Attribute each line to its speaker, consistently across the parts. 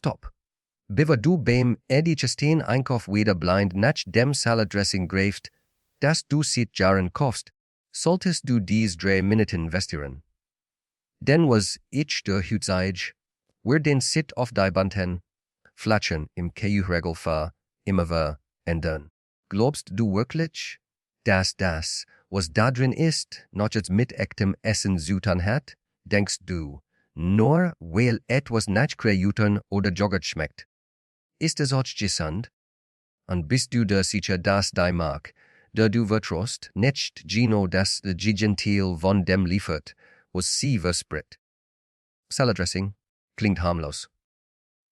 Speaker 1: stop. Biver du beim Ediketten Einkauf weder blind nach dem Salatdressing greift, das du seit Jahren kaufst, solltest du dies 3 Minuten investieren. Denn was ich der Hutzeig, wir den sit auf die Banten, flatschen im Keuregel ver, immer ver, ändern. Glaubst du wirklich, dass das, was da drin ist, noch jetzt mit echtem Essen zutan hat? Denkst du, nur weil etwas nach Kreutern oder Joghurt schmeckt? Ist es auch gesund? Und bist du der sicher, dass die mag, der du vertraust, nicht Gino das Gigentil von dem liefert, was sie verspricht? Salatdressing klingt harmlos.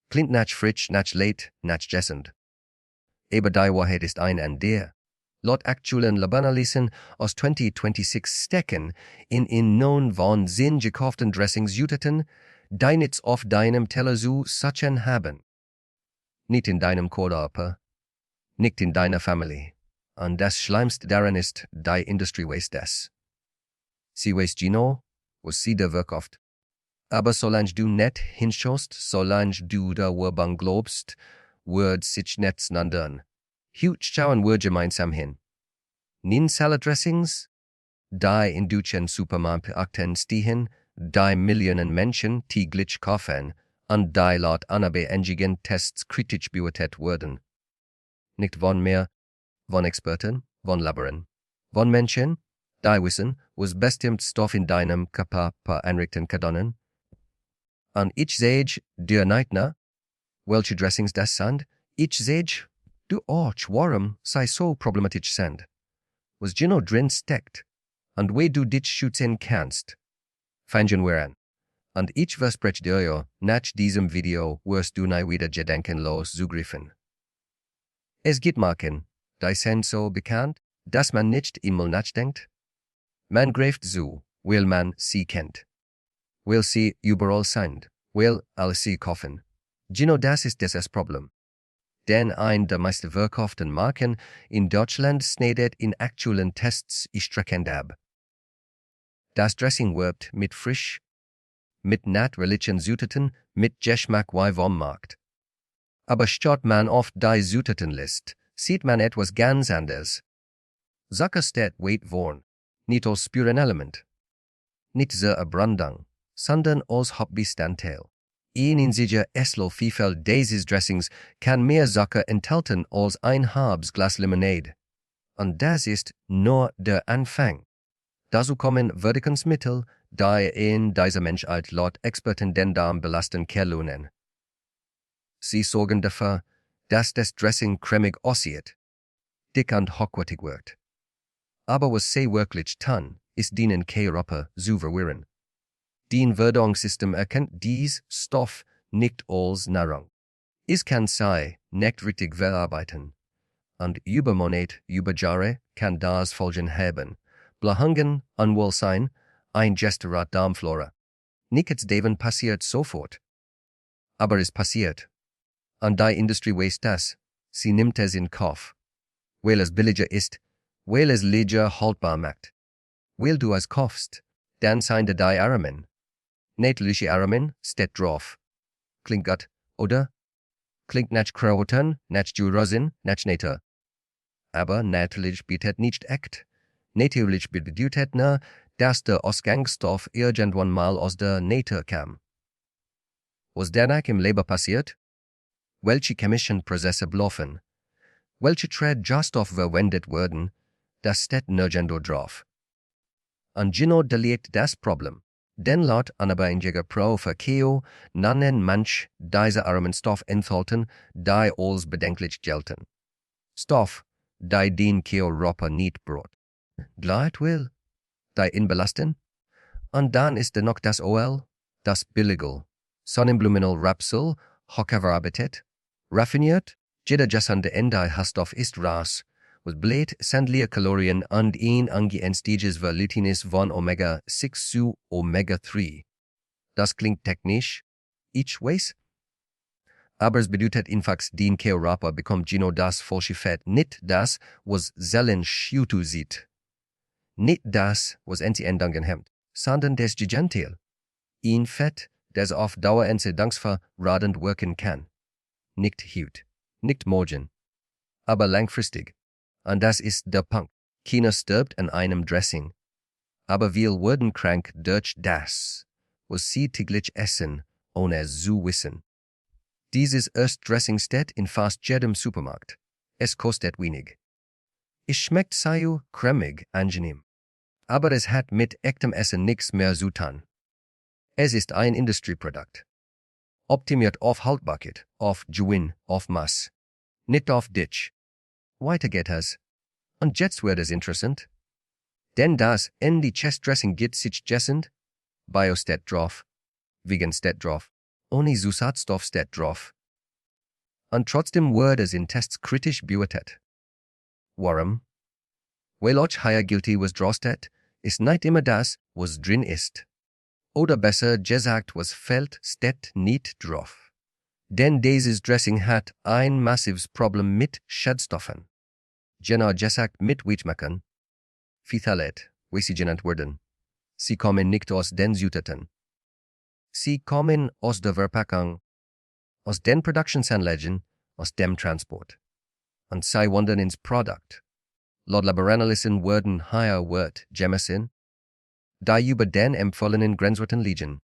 Speaker 1: Klingt nach frisch, nach leicht, nach gesund. Aber die Wahrheit ist ein und der. Laut aktuellen Analysen aus 2026 stecken in non von Sinn gekauften Dressings juteten, die nichts auf deinem Teller zu sachen haben. Nicht in deinem Korb, nicht in deiner Familie. Und das Schlimmste daran ist, die Industrie weiß das. Sie weiß genau, was sie da verkauft. Aber solange du nicht hinschaust, solange du da Werbung glaubst, wird sich nichts ändern. Hut schauen wir gemeinsam hin. Nin Salatdressings, die in deutschen Supermarkten stehen, die Millionen Menschen täglich kaufen, und die laut unabhängigen Tests kritisch beurteilt wurden. Nicht von mehr, von Experten, von Laboren, von Menschen, die wissen, was bestimmt Stoff in deinem Körper einrichten kann. Und ich sage dir nicht, welche Dressings das sind, ich sage, du auch, warum sei so problematisch sind. Was Gino drin steckt, und wie du dich schützen kannst. Fangen wir an. Und ich verspreche dir, nach diesem Video wirst du nie wieder gedankenlos zugreifen. Es gibt Marken, die sind so bekannt, dass man nicht immer nachdenkt. Man greift zu, weil man sie kennt. Weil sie überall sind, weil alle sie kaufen. Gino, das ist das Problem. Denn ein der meisten verkauften Marken in Deutschland schneidet in aktuellen Tests erschreckend ab. Das Dressing wirbt mit frisch, mit natürlichen Zutaten, mit Geschmack wie vom Markt. Aber statt man auf die Zutaten lässt, sieht man etwas ganz anderes. Sache steht weit vorn, nicht als Spurenelement, nicht zur Abrandung, sondern als Hauptbestandteil. In sicher Eslo Vielfalt dieses Dressings kann mehr Sache enthalten als ein halbes Glas Limonade. Und das ist nur der Anfang. Dazu kommen Wirkungsmittel, die in dieser Menschheit laut Experten den Darm belasten können. Sie sorgen dafür, dass das Dressing cremig aussieht, dick und hochwertig wird. Aber was sie wirklich tun, ist dienen Körper zu verwirren. Die Verdauungssystem erkennt dies Stoff nicht als Nahrung. Es kann sei nicht richtig verarbeiten. Und über Monate, über Jahre kann das Folgen haben. Belangen, Unwohlsein, ein gestörte Darmflora. Nichts davon passiert sofort. Aber es passiert. Und die Industrie weiß das. Sie nimmt es in Kauf. Weil es billiger ist, weil es leichter haltbar macht. Weil du es kaufst, dann sind die Armen. Nähtliche Armen steht drauf. Klingt gut, oder? Klingt nach Krautern, nach Rosin, nach Nähter. Aber natürlich bietet nicht echt. Natürlich bedeutet nur, dass der Ausgangsstoff irgendwann mal aus der Nähte kam. Was danach im Leber passiert? Welche chemischen Prozesse laufen? Welche Treibstoff verwendet werden? Das steht nirgendwo drauf. Und Gino delegt das Problem. Denn laut unabhängiger Pro-Verkehr nennen manch diese armen Stoff enthalten, die als bedenklich gelten. Stoff, die den Körper nicht braucht. Gleich will, die ihn belasten. Und dann ist da noch das Öl, das billige, Sonnenblumenöl Rapsöl, hochverarbeitet, raffiniert, jeder gesunde Stoff ist ras, was bläht sämtliche Kalorien und ein angehenstes Verhältnis von Omega-6 zu Omega-3. Das klingt technisch, ich weiß. Aber es bedeutet einfach, den Körper bekommt Gino das falsche Fett, nicht das, was Zellen schütu sieht. Nicht das, was Änderungen hemmt, sondern das Gegenteil. Ein Fett, das auf Dauer entsedangsverradend wirken kann. Nicht heute, nicht morgen, aber langfristig. Und das ist der Punkt. Keiner stirbt an einem Dressing. Aber wir werden krank durch das, was sie täglich essen, ohne es zu wissen. Dieses Dressing steht in fast jedem Supermarkt. Es kostet wenig. Es schmeckt sehr cremig, angenehm. Aber es hat mit echtem Essen nichts mehr zu tun. Es ist ein Industrieprodukt. Optimiert auf Haltbarkeit, auf Gewinn, auf Mass. Nicht auf Ditch. Weiter geht es. Und jetzt wird es interessant. Denn das in die Dressing geht sich jessend, Bio steht drauf, Vegan steht drauf, ohne Zusatzstoff steht drauf. Und trotzdem wird es in Tests kritisch bewertet. Warum? Weil auch higher guilty was draufsteht, ist nicht immer das, was drin ist. Oder besser gesagt, was fällt, steht nicht drauf. Denn dieses Dressing hat ein massives Problem mit Schadstoffen. Genauer gesagt mit Geschmäckern. Phthalate, wie sie genannt werden. Sie kommen nicht aus den Zutaten. Sie kommen aus der Verpackung, aus den Produktionsanlagen, aus dem Transport. Und sie wandern ins Produkt. Laut Laboranalysen werden higher Wert Gemessen, die über den empfohlenen Grenzwerten liegen.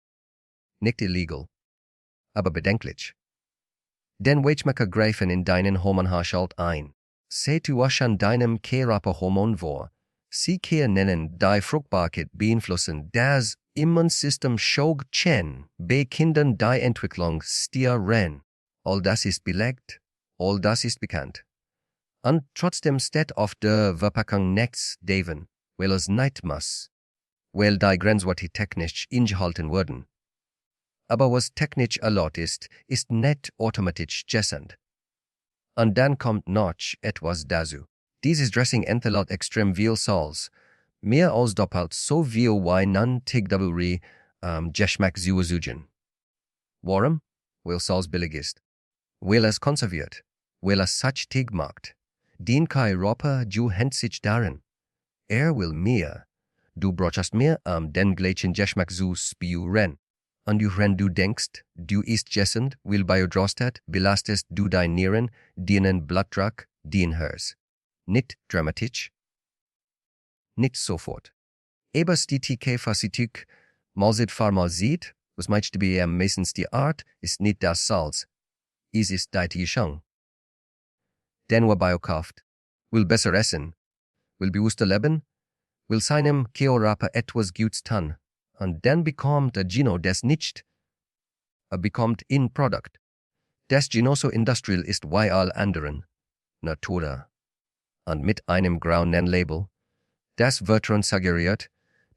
Speaker 1: Nicht illegal, aber bedenklich. Den Geschmäcker greifen in deinen Hormonhaushalt ein. Sie tuaschen deinem Körperhormon vor. Sie können die Fruchtbarkeit beeinflussen, das Immunsystem schog chen, bei Kindern die Entwicklung stieren. All das ist belegt, all das ist bekannt. Und trotzdem steht auf der Verpackung nichts davon, weil es nicht muss, weil die Grenzwerte technisch eingehalten werden. Aber was technisch erlaubt ist, ist nicht automatisch gessend. Und dann kommt noch etwas dazu. Dieses Dressing enthält extrem viel Salz, mehr als doppelt so viel wie non-tigdaburi Geschmack zuzugen. Warum? Weil Salz billig ist. Weil es konserviert. Weil es sich tig macht. Den kai Europa du hent sich darin. Will mehr. Du brauchst mehr den gleichen Geschmack zu spüren. Und du denkst, du isst gessend, weil biodrostet, belastest du dein Nieren, deinen Blutdruck, den Hers. Nicht dramatisch. Nicht sofort. Ebers die TK-Fasitik, malsit farmalsit, was meinst du bei meistens die Art, ist nicht das Salz. Es ist die Tischung. Den wer biokauft, will besser essen, will bewusster leben, will seinem Körper etwas Gutes tun, und dann bekommt der Gino das nicht. Bekommt in Produkt. Das genauso industriell ist wie all anderen. Natura. Und mit einem grauen Label, das wird suggeriert,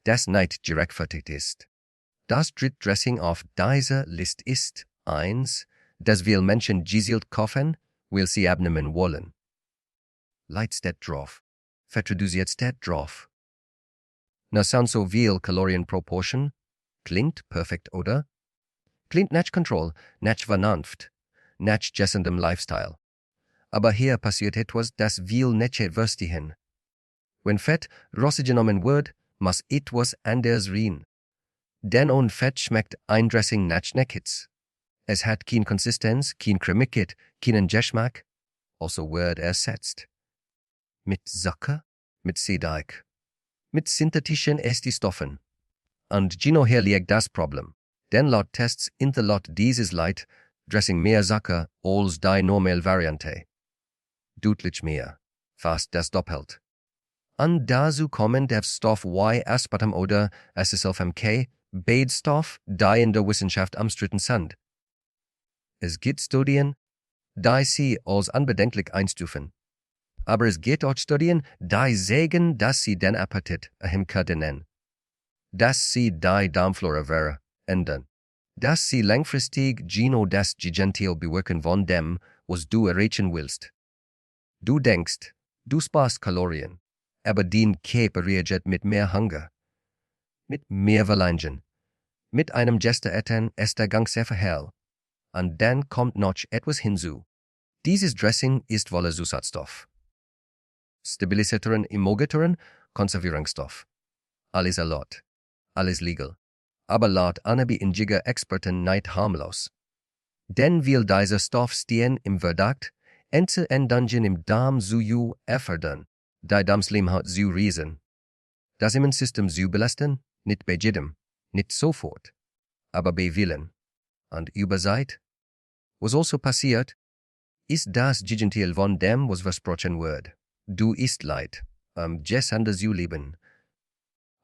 Speaker 1: das nicht gerechtfertigt ist. Das Drittdressing auf dieser Liste ist 1, das will Menschen gezielt kaufen, will sie abnehmen wollen. Leicht steht drauf. Fettreduziert steht drauf. Na sind so viel Kalorien pro Portion? Klingt perfekt, oder? Klingt nach Control, nach Vernunft, nach gessendem Lifestyle. Aber hier passiert etwas, das will nicht verstehen. Wenn Fett rausgenommen wird, muss etwas anders rein. Denn ohne Fett schmeckt ein Dressing nach nichts. Es hat keine Konsistenz, keine Cremigkeit, keinen Geschmack, also wird ersetzt. Mit Zucker, mit Seeteig, mit synthetischen Estistoffen. Und genau hier liegt das Problem. Denn laut Tests enthält dieses Light Dressing mehr Zucker als die normale Variante. Deutlich mehr, fast das Doppelt. Und dazu kommen der Stoff wie Aspartam oder SSLFMK, Beidstoff, die in der Wissenschaft umstritten sind. Es gibt Studien, die sie als unbedenklich einstufen. Aber es gibt auch Studien, die sagen, dass sie den Appetit erhöhen, dass sie die Darmflora ändern, dass sie langfristig Geno das Gegenteil bewirken von dem, was du erreichen willst. Du denkst, du sparst Kalorien, aber dein Körper reagiert mit mehr Hunger, mit mehr Verlangen, mit einem Gesteretten ist der Gang sehr verhell. Und dann kommt noch etwas hinzu. Dieses Dressing ist voller Zusatzstoff. Stabilisatoren, Emulgatoren, Konservierungsstoff. Alles erlaubt. Alles legal. aber laut injiger Experten nicht harmlos. Denn will dieser Stoff stehen im Verdacht, Enze en Dungeon im Darm zu erfordern, die Darmslimhaut zu riesen. Das Immunsystem zu belasten, nicht bei jedem, nicht sofort, aber bei Willen. Und überseit, was also passiert, ist das Gegenteil von dem, was versprochen wird. Du isst Leid, anders zu leben.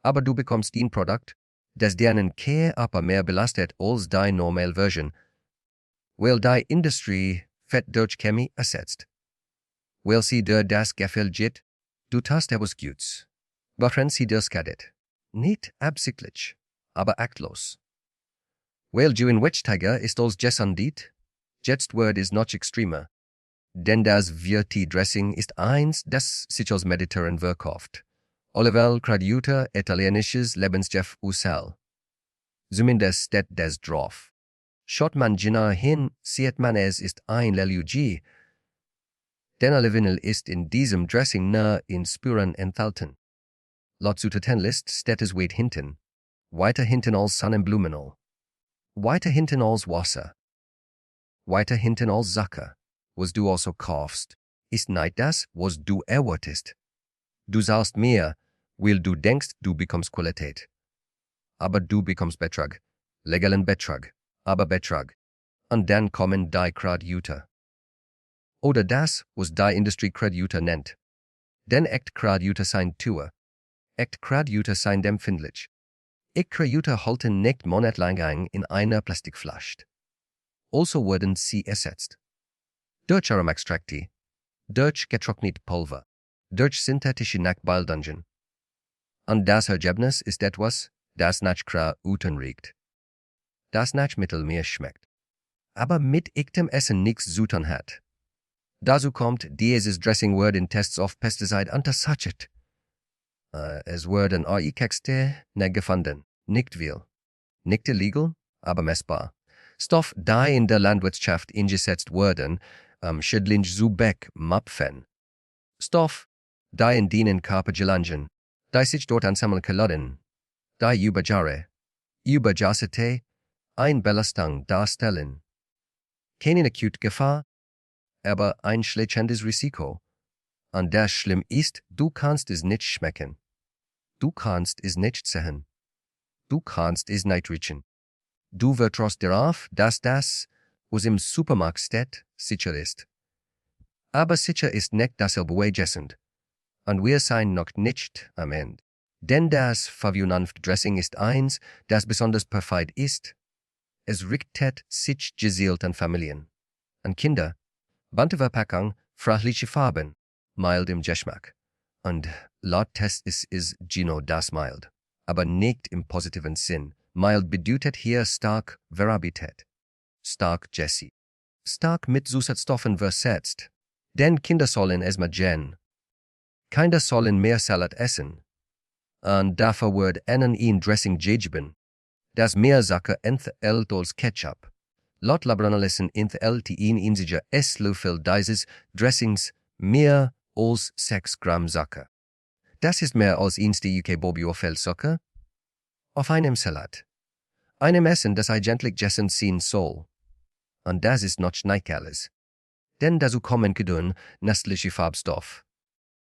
Speaker 1: Aber du bekommst ein Produkt, das deinen Kehr aber mehr belastet als die normale Version, weil die Industrie fett durch Chemie ersetzt. Weil sie dir das Gefühl gibt, du tust etwas Gutes. Warum sie das kadet? Nicht absichtlich, aber aktlos. Weil du in Wichtiger ist als Jessandit, jetzt wird es noch extremer. Denn das Dressing ist eins, das sich als mediterran verkauft. Olivel Cradiuta italienisches Lebensjef Usal. Zumindest steht das drauf. Schaut man genau hin, sieht man es ist ein Lelug. Denn Olivinal ist in diesem Dressing nur in Spuren enthalten. Laut Zutatenlist steht es weit hinten. Weiter hinten als Sonnenblumenöl. Weiter hinten als Wasser. Weiter hinten als Zucker. Was du also kaufst, ist nicht das, was du erwartest. Du zahlst mehr, weil du denkst, du bekommst Qualität. Aber du bekommst Betrag. Legalen Betrag, aber Betrag. Und dann kommen die Cradiuter. Oder das, was die Industrie Cradiuter nennt. Denn echt Cradiuter sein Tour. Echt Cradiuter sein empfindlich. Ich Cradiuter halten nicht monatelang in einer Plastikflasche. Also werden sie ersetzt. Durch Aromextrakte, durch getrocknet Pulver, durch synthetische Nachbildungen. Und das Ergebnis ist etwas, das nach Krauten riecht. Das nach Mittelmeer schmeckt. Aber mit echtem Essen nichts zu tun hat. Dazu kommt, dieses Dressing wird in Tests auf Pesticide untersucht. Es werden AI-Texte nicht gefunden, nicht viel. Nicht illegal, aber messbar. Stoff, die in der Landwirtschaft eingesetzt werden, schädlich zu Beck, Mapfen. Stoff, die in dienen Carpagelangen, die sich dort ansammeln können, die über Jahrzehnte, ein Belastung darstellen. Keine akute Gefahr, aber ein schlechendes Risiko. Und das schlimm ist, du kannst es nicht schmecken. Du kannst es nicht sehen. Du kannst es nicht riechen. Du vertraust darauf, dass das, was im Supermarkt steht, sicher ist. Aber sicher ist nicht dasselbe wie Gesund. Und wir sind noch nicht am Ende. Denn das Vernunftdressing ist eins, das besonders perfekt ist. Es richtet sich gezielt an Familien, an Kinder, bunte Verpackung, fröhliche Farben, mild im Geschmack. Und laut Test ist Gino das mild, aber nicht im positiven Sinn. Mild bedeutet hier stark Variabilität, stark Jessie, stark mit Zusatzstoffen versetzt. Denn Kinder sollen es mögen. Kinder sollen mehr Salat essen. Und dafür wird ihnen Dressing geben, das mehr Zucker enthält als Ketchup. Laut Laboranalysen enthält ein einziger Esslöffel dieses Dressings mehr als 6 Gramm Zucker. Das ist mehr als 1 UK Bobio-Fell Zucker auf einem Salat. Einem Essen, das eigentlich gegessen sein soll. Und das ist noch nicht alles. Denn dazu kommen gedun nützliche Farbstoff.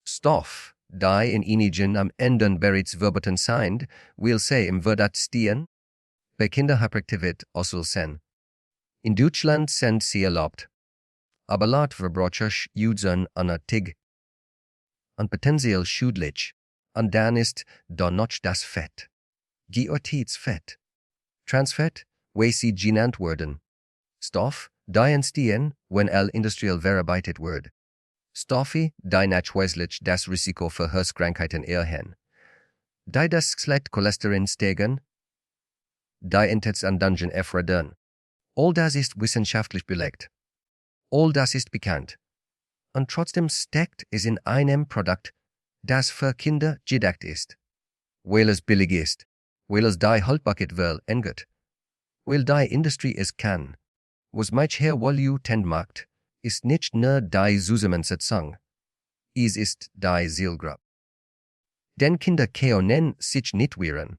Speaker 1: Stoff, die in einigen am Ende bereits verboten sind, will sie im Verdacht stehen, bei Kinderhyperaktivität also sein. In Deutschland sind sie erlaubt, aber laut Verbraucher usern an Tig. Und potenziell schädlich, und dann ist da noch das Fett. Fett. Transfett, wie sie genannt werden. Stoff, die entstehen, wenn industriell verarbeitet wird. Stoffe, die nachweislich das Risiko für Herzkrankheiten erhöhen. Die das Cholesterin steigen, die Intets an Dungeon erfordern. All das ist wissenschaftlich belegt. All das ist bekannt. Und trotzdem steckt es in einem Produkt, das für Kinder gedacht ist. Weil es billig ist, weil es die Haltbarkeit will engt, weil die Industrie es kann. Was mich her Value tend macht, ist nicht nur die Zusammensetzung. Es ist die Zielgruppe. Denn Kinder können sich nicht wehren.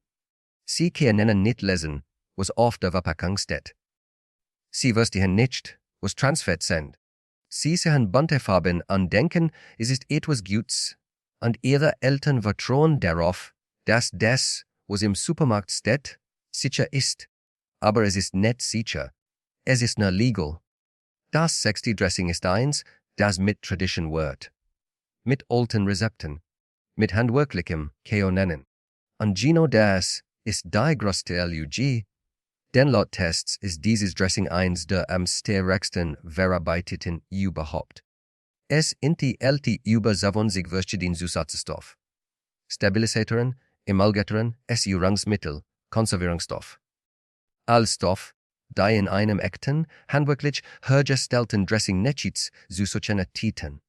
Speaker 1: Sie können nicht lesen, was auf der Verpackung steht. Sie verstehen nicht, was Transfett sind. Sie sehen bunte Farben und denken, es ist etwas Gutes. Und ihre Eltern vertrauen darauf, dass das, was im Supermarkt steht, sicher ist. Aber es ist nicht sicher. Es ist nur legal. Das sechste Dressing ist eins, das mit Tradition wird. Mit alten Rezepten. Mit handwerklichem Nennen. Und Gino das ist die größte Lug. Denn laut Tests ist dieses Dressing eins der am stärksten verarbeiteten überhaupt. Es enthält über 70 verschiedene Zusatzstoffe. Stabilisatoren, Emulgatoren, Säurungsmittel, Konservierungsstoff. All Stoff, die in einem echten, handwerklich hergestellten Dressing nichts zu solchen Titeln.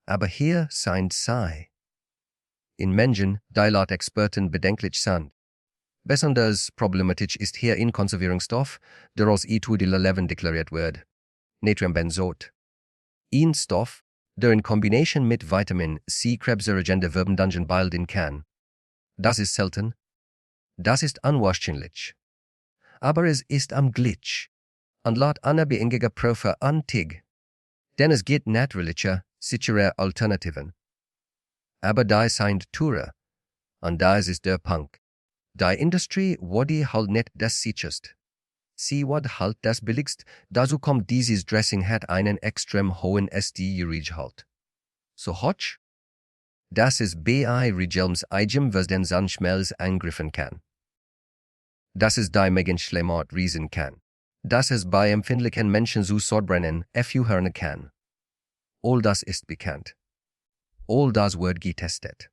Speaker 1: Aber hier sind sie. In Menschen, die laut Experten bedenklich sind. Besonders problematisch ist hier in Konservierungsstoff, der als E2-11 deklariert wird. Natriumbenzot. Ein Stoff, der in Kombination mit Vitamin C krebserregende Wirkungen bilden kann. Das ist selten. Das ist unwahrscheinlich. Aber es ist am Glitch. Und laut einer beengige Profe antig. Denn es gibt natürliche, sichere Alternativen. Aber die sind teurer. Und das ist der Punkt. Die Industrie wadi halt nicht das sicherst. Sie wad halt das billigst, dazu kommt dieses Dressing hat einen extrem hohen SD-Gehalt. So hoch? Das ist bei Regelms eigem, was den Zahnschmelz angriffen kann. Das ist die megen Schleimhaut riesen kann. Das es bei empfindlichen Menschen zu Sodbrennen hören kann. All das ist bekannt. All das wird getestet.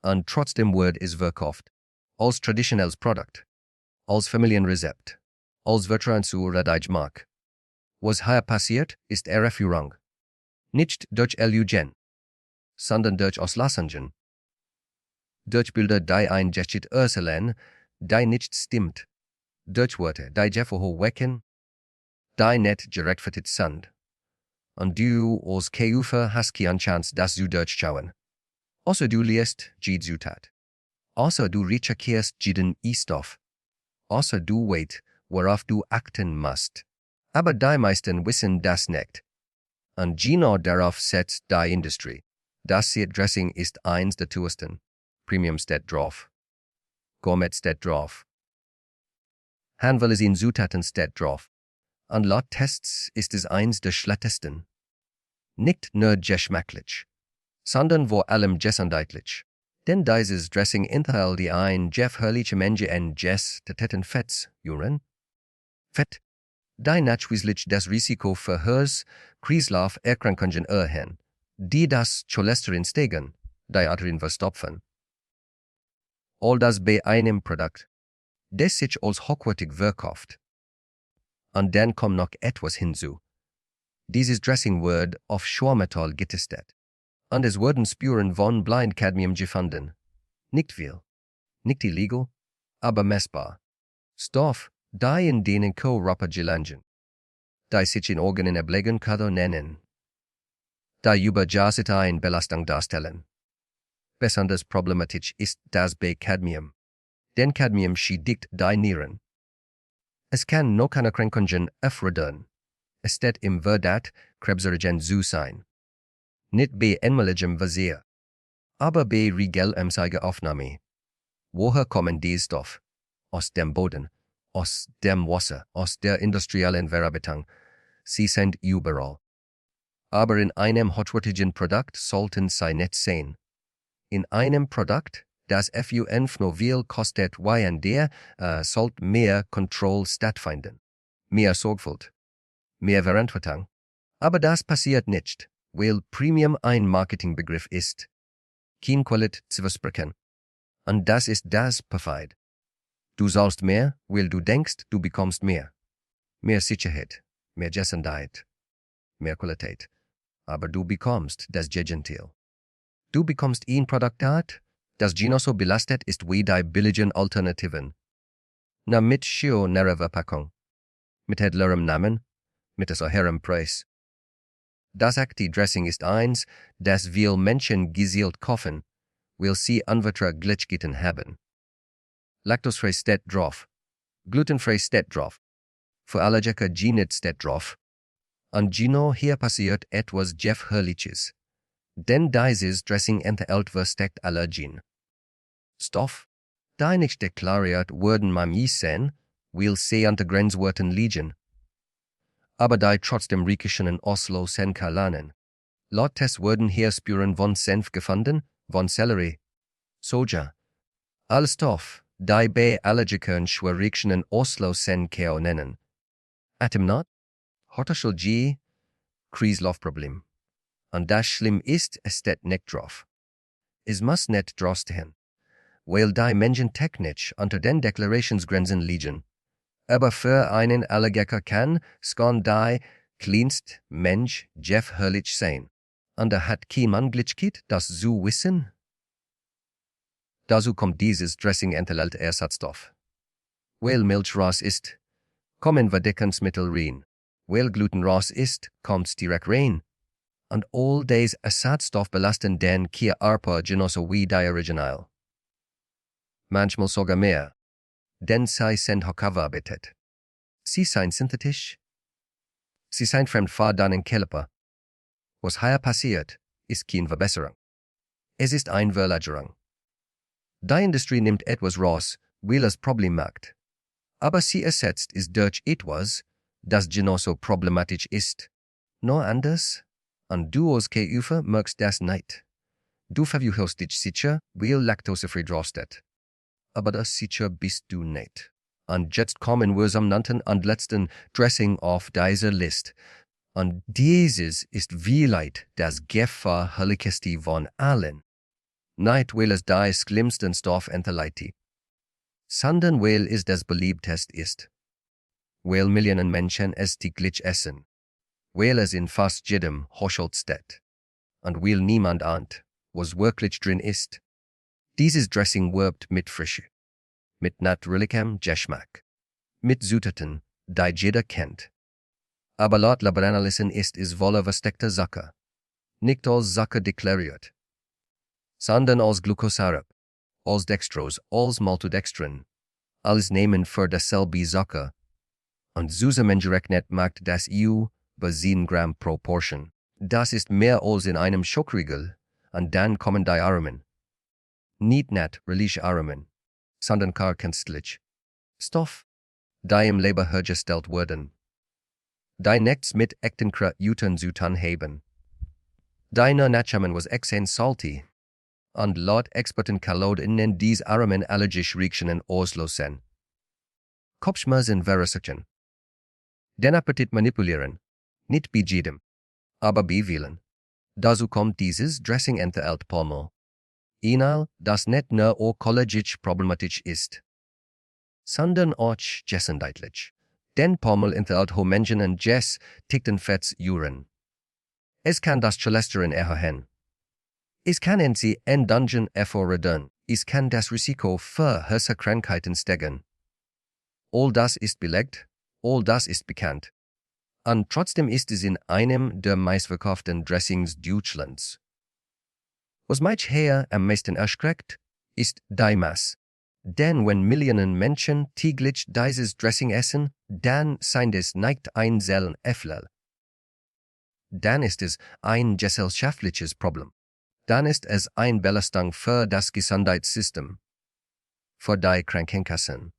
Speaker 1: Und trotzdem wird es verkauft. Als traditionelles Produkt. Als Familienrezept. Als Veteran zu Radijmark. Was hier passiert, ist Führung. Nicht durch Lügen, sondern durch Auslassungen. Durch Bilder, die ein Geschicht erzählen, die nicht stimmt. Durch Worte, die Jefferho wecken, die nicht gerechtfertigt sind. Und du als Käufer hast keine Chance, das zu durchschauen. Außer du liest die Zutat. Außer du recherchierst jeden E-Stoff. Außer du weißt, worauf du achten musst. Aber die meisten wissen das nicht. Und genau darauf setzt die Industrie. Das Dressing ist eins der teuersten. Premium steht drauf. Gourmet steht drauf. Handel in Zutaten steht drauf. Und laut Tests ist es eins der schlechtesten. Nicht nur geschmacklich, sondern vor allem gesundheitlich. Denn dieses Dressing enthält die ein herrliche Menge an gesättigten Fetts, Urin. Fett, die nachweislich das Risiko für Herz-Kreislauf-Erkrankungen erhöhen, die das Cholesterin steigern, die Arterien verstopfen. All das bei einem Produkt, das sich als hochwertig verkauft. Und dann kommt noch etwas hinzu. Dieses Dressing wird auf Schwermetall getestet. Und es wurden Spuren von Cadmium gefunden. Nicht viel. Nicht illegal, aber messbar. Stoff, die in denen Körper gelangen. Die sich in Organen ablegen können. Die über Jahre eine Belastung darstellen. Besonders problematisch ist das bei Cadmium. Denn Cadmium schädigt die Nieren. Es kann noch keine Erkrankungen erfordern. Es steht im Verdacht, krebserregend zu sein. Nicht bei einmaligem Verzehr, aber bei regelmäßiger Aufnahme. Woher kommen die Stoffe? Aus dem Boden, aus dem Wasser, aus der industriellen Verarbeitung. Sie sind überall. Aber in einem hochwertigen Produkt sollten sie nicht sein. In einem Produkt, das nur viel kostet, sollte mehr Kontrolle stattfinden. Mehr Sorgfalt. Mehr Verantwortung. Aber das passiert nicht, weil Premium ein Marketingbegriff ist. Kein Qualität zu versprechen. Und das ist das Perfide. Du sollst mehr, weil du denkst, du bekommst mehr. Mehr Sicherheit, mehr Gesundheit, mehr Qualität. Aber du bekommst das Gegenteil. Du bekommst ein Produkt, das genauso belastet ist wie die billigen Alternativen. Na mit schönerer Verpackung. Mit edlerem Namen, mit es höherem Preis. Das echte Dressing ist eins, das viele Menschen gezielt kaufen, weil sie andere Glitchgitten haben. Laktosefrei steht drauf. Glutenfrei steht drauf. Für Allergiker nicht steht drauf. Und Gino hier passiert etwas Gefährliches. Denn dieses Dressing enthält versteckt Allergien. Stoff, die nicht deklariert wurden beim Essen, will sie unter Grenzwerten liegen. Aber die trotzdem riechen in Oslo sen lernen. Laut Test wurden hier Spuren von Senf gefunden, von Sellerie, Soja. All Stoff, die bei Allergikern riechen in Oslo sen nennen. Atem not, Hortischalgie, Kreislaufproblem. Und das schlimm ist, es steht nicht drauf. Es muss nicht draufstehen. Weil die Menschen technisch unter den Deklarationsgrenzen liegen. Aber für einen Allergiker kann die kleinste Mensch gefährlich sein. Und hat kein Möglichkeit, das zu wissen. Dazu kommt dieses Dressing enthält Ersatzstoff. Weil Milch raus ist, kommen Verdickungsmittel rein. Weil Gluten raus ist, kommt's direkt rein. Und all dies Ersatzstoff belasten den Körper genauso wie die Original. Manchmal sogar mehr. Denn sie sind hochverarbeitet. Sie sind synthetisch. Sie sind fremd für deinen Körper. Was hier passiert, ist keine Verbesserung. Es ist eine Verlagerung. Die Industrie nimmt etwas raus, weil es Problem macht. Aber sie ersetzt es durch etwas, das genauso problematisch ist. Nur anders, und du als Käufer merkst das nicht. Du verwirrst dich sicher, weil laktosefrei draufsteht. Aber das sicher bist du nicht. Und jetzt kommen wir zum nannten und letzten Dressing auf dieser Liste. Und dieses ist vielleicht das gefährlichste von allen. Nicht weil es das schlimmste Stoff enthält, sondern weil es das beliebteste ist. Weil Millionen Menschen es täglich essen. Weil es in fast jedem Haushalt steht. Und weil niemand ahnt, was wirklich drin ist. Dieses Dressing wirbt mit Frische. Mit natürlichem Geschmack. Mit Zutaten, die jeder kennt. Aber laut Laboranalysen ist es voller versteckter Zucker. Nicht als Zucker deklariert, sondern als Glucosirup, als Dextrose, als Maltodextrin, alles nehmen für dasselbe Zucker. Und zusammengerechnet macht das bei 7 Gramm pro Portion. Das ist mehr als in einem Schokoriegel, und dann kommen die Aromen. Nicht natürlich Aromen, sondern gar künstlich. Stoff, die im Leber hergestellt wurden. Die nichts mit echten Kräutern zu tun haben. Die nur Nachamen was exen salty. Und laut Experten Kalorien dies Aromen allergisch riechen in Oslo sen. Kopfschmerzen verursachen. Den Appetit manipulieren. Nicht bei jedem, aber bei vielen. Dazu kommt dieses Dressing enthält Palmöl. Einmal, das nicht nur ökologisch problematisch ist, sondern auch gesundheitlich. Denn Palmöl enthält Homengen Ges Fetts-Uren. Es kann das Cholesterin erhöhen. Es kann sie Endungen erfordern. Es kann das Risiko für Herzkrankheiten steigern. All das ist belegt, all das ist bekannt. Und trotzdem ist es in einem der meistverkauften Dressings Deutschlands. Was mich hier am meisten erschreckt, ist die Masse. Denn wenn Millionen Menschen täglich dieses Dressing essen, dann sind es nicht einzelne Äpfel. Dann ist es ein gesellschaftliches Problem. Dann ist es eine Belastung für das Gesundheitssystem, für die Krankenkassen,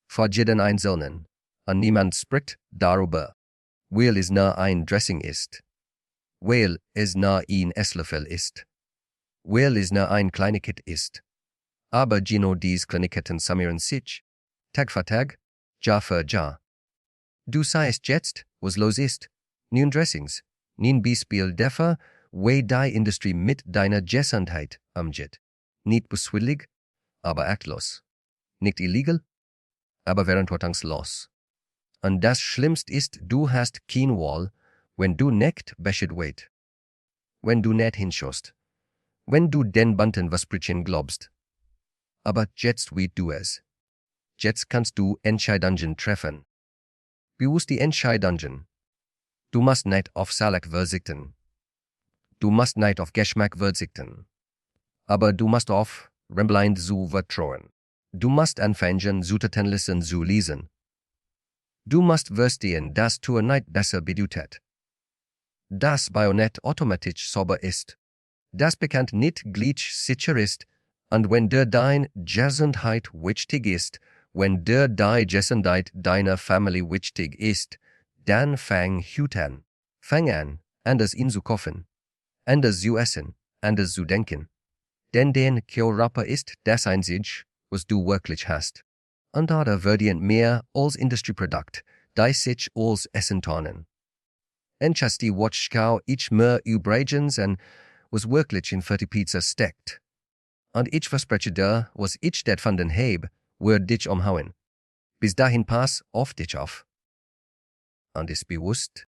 Speaker 1: für jeden Einzelnen. Und niemand spricht darüber, weil es nur ein Dressing ist, weil es nur ein Esslöffel ist, weil es nur ein Kleinigkeit ist. Aber genau diese Kleinigkeiten summieren sich, Tag für Tag, Jahr für Jahr. Du sagst jetzt, was los ist, nun Dressings, nun Beispiel dafür, wie die Industrie mit deiner Gesundheit umgeht. Nicht böswillig, aber achtlos. Nicht illegal, aber verantwortungslos. Und das Schlimmste ist, du hast kein Wahl, wenn du nicht Bescheid weißt. Wenn du nicht hinschaust. Wenn du den bunten Versprechen glaubst. Aber jetzt weißt du es. Jetzt kannst du Entscheidungen treffen. Bewusst die Entscheidungen. Du musst nicht auf Salat verzichten. Du musst nicht auf Geschmack verzichten. Aber du musst auf Remblein zu vertrauen. Du musst anfangen Zutatenlisten zu lesen. Du musst verstehen, dass du nicht besser bedeutet. Das Bajonett automatisch sauber ist. Das bekannt nicht gleich sicher ist, und wenn dein Gesundheit wichtig ist, wenn die Gesundheit deiner Familie wichtig ist, dann fang gut an. Fang an, anders zu kaufen, anders zu essen, anders zu denken. Denn dein Körper ist das Einzige, was du wirklich hast. Andere verdienen mehr als Industrieprodukt, die sich als Essen tarnen. Enchasti Watchkau ich mehr übrigens und was wirklich in 40 Pizza steckt. Und ich verspreche dir, was ich dat von den heb, wird dich umhauen. Bis dahin pass auf dich auf. Und ist bewusst,